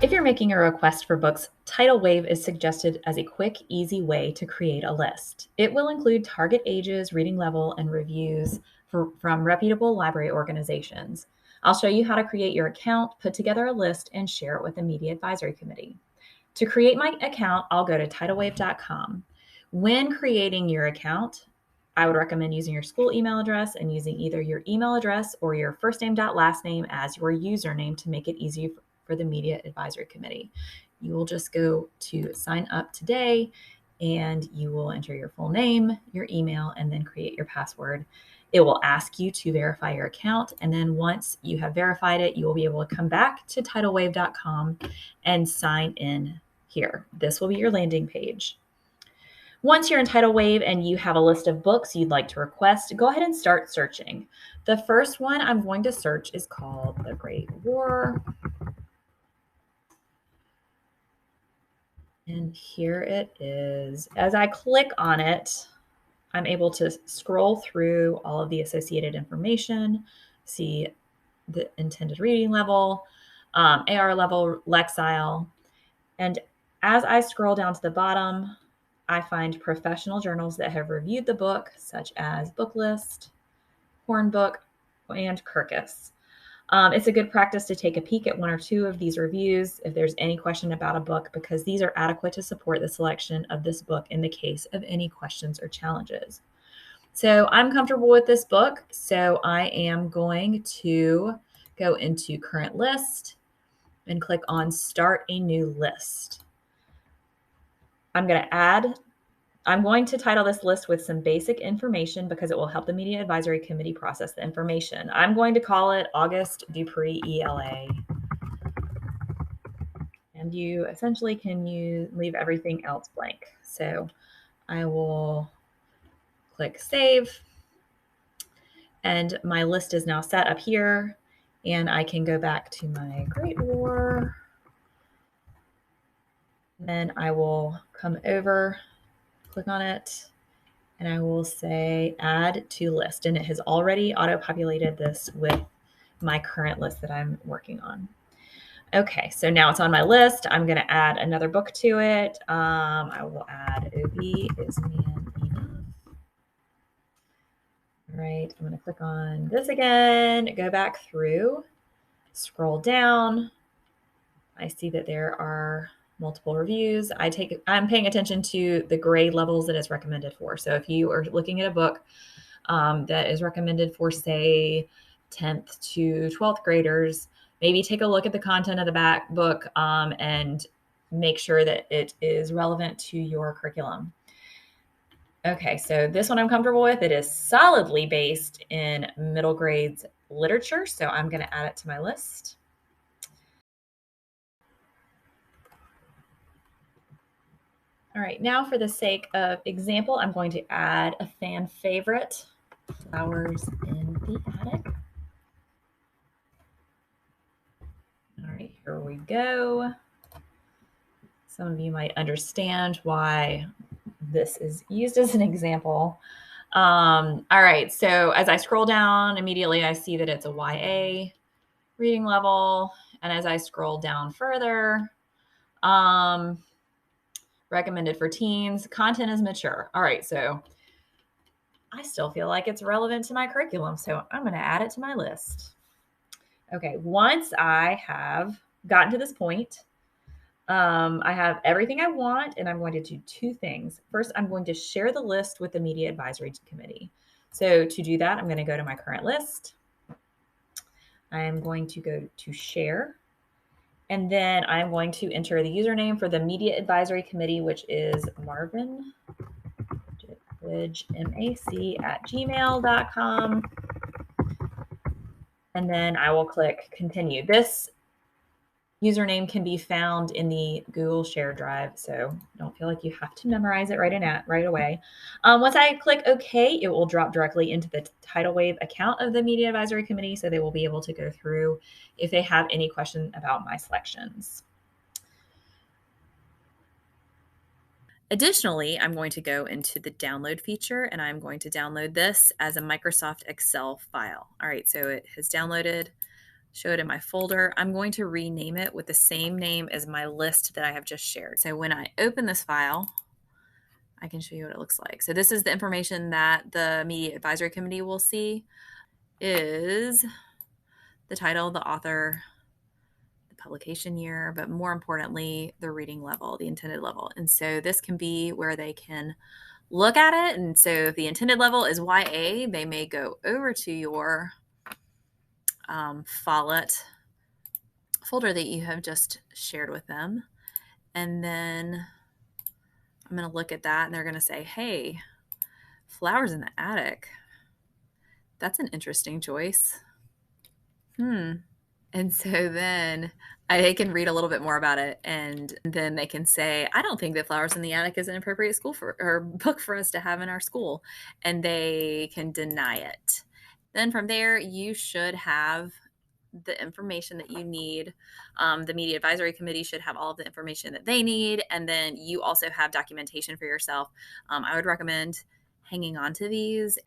If you're making a request for books, Titlewave is suggested as a quick, easy way to create a list. It will include target ages, reading level, and reviews from reputable library organizations. I'll show you how to create your account, put together a list, and share it with the Media Advisory Committee. To create my account, I'll go to titlewave.com. When creating your account, I would recommend using your school email address and using either your email address or your first name last name as your username to make it easy for the Media Advisory Committee. You will just go to sign up today and you will enter your full name, your email, and then create your password. It will ask you to verify your account. And then once you have verified it, you will be able to come back to titlewave.com and sign in here. This will be your landing page. Once you're in Titlewave and you have a list of books you'd like to request, go ahead and start searching. The first one I'm going to search is called The Great War. And here it is. As I click on it, I'm able to scroll through all of the associated information, see the intended reading level, AR level, Lexile. And as I scroll down to the bottom, I find professional journals that have reviewed the book, such as Booklist, Hornbook, and Kirkus. It's a good practice to take a peek at one or two of these reviews if there's any question about a book, because these are adequate to support the selection of this book in the case of any questions or challenges. So I'm comfortable with this book, so I am going to go into Current List and click on Start a New List. I'm going to title this list with some basic information because it will help the Media Advisory Committee process the information. I'm going to call it August Dupree ELA. And you essentially can leave everything else blank. So I will click Save. And my list is now set up here. And I can go back to my Great War. Then I will come over, click on it, and I will say add to list. And it has already auto-populated this with my current list that I'm working on. Okay, so now it's on my list. I'm going to add another book to it. I will add Obi is Man Enough. All right, I'm going to click on this again, go back through, scroll down. I see that there are multiple reviews. I'm paying attention to the grade levels that it's recommended for. So if you are looking at a book that is recommended for, say, 10th to 12th graders, maybe take a look at the content of the back book and make sure that it is relevant to your curriculum. Okay, so this one I'm comfortable with. It is solidly based in middle grades literature, so I'm going to add it to my list. All right, now for the sake of example, I'm going to add a fan favorite, Flowers in the Attic. All right, here we go. Some of you might understand why this is used as an example. All right, so as I scroll down, immediately I see that it's a YA reading level. And as I scroll down further, recommended for teens, content is mature. All right, so I still feel like it's relevant to my curriculum, so I'm going to add it to my list. Okay, once I have gotten to this point, I have everything I want, and I'm going to do two things. First, I'm going to share the list with the Media Advisory Committee. So to do that, I'm going to go to my current list. I'm going to go to Share, and then I'm going to enter the username for the Media Advisory Committee, which is Marvin, mac@gmail.com. And then I will click Continue. This username can be found in the Google Share Drive, so don't feel like you have to memorize it right away. Once I click OK, it will drop directly into the Titlewave account of the Media Advisory Committee, so they will be able to go through if they have any question about my selections. Additionally, I'm going to go into the download feature, and I'm going to download this as a Microsoft Excel file. All right, so it has downloaded. show it in my folder. I'm going to rename it with the same name as my list that I have just shared. So when I open this file, I can show you what it looks like. So this is the information that the Media Advisory Committee will see, is the title, the author, the publication year, but more importantly, the reading level, the intended level. And so this can be where they can look at it. And so if the intended level is YA, they may go over to your Follett folder that you have just shared with them. And then I'm going to look at that and they're going to say, hey, Flowers in the Attic. That's an interesting choice. And so then they can read a little bit more about it, and then they can say, I don't think that Flowers in the Attic is an appropriate school or book for us to have in our school. And they can deny it. Then from there, you should have the information that you need. The Media Advisory Committee should have all of the information that they need. And then you also have documentation for yourself. I would recommend hanging on to these.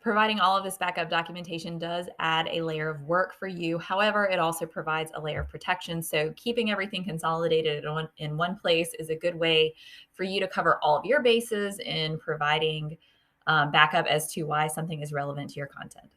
Providing all of this backup documentation does add a layer of work for you. However, it also provides a layer of protection. So keeping everything consolidated in one place is a good way for you to cover all of your bases in providing backup as to why something is relevant to your content.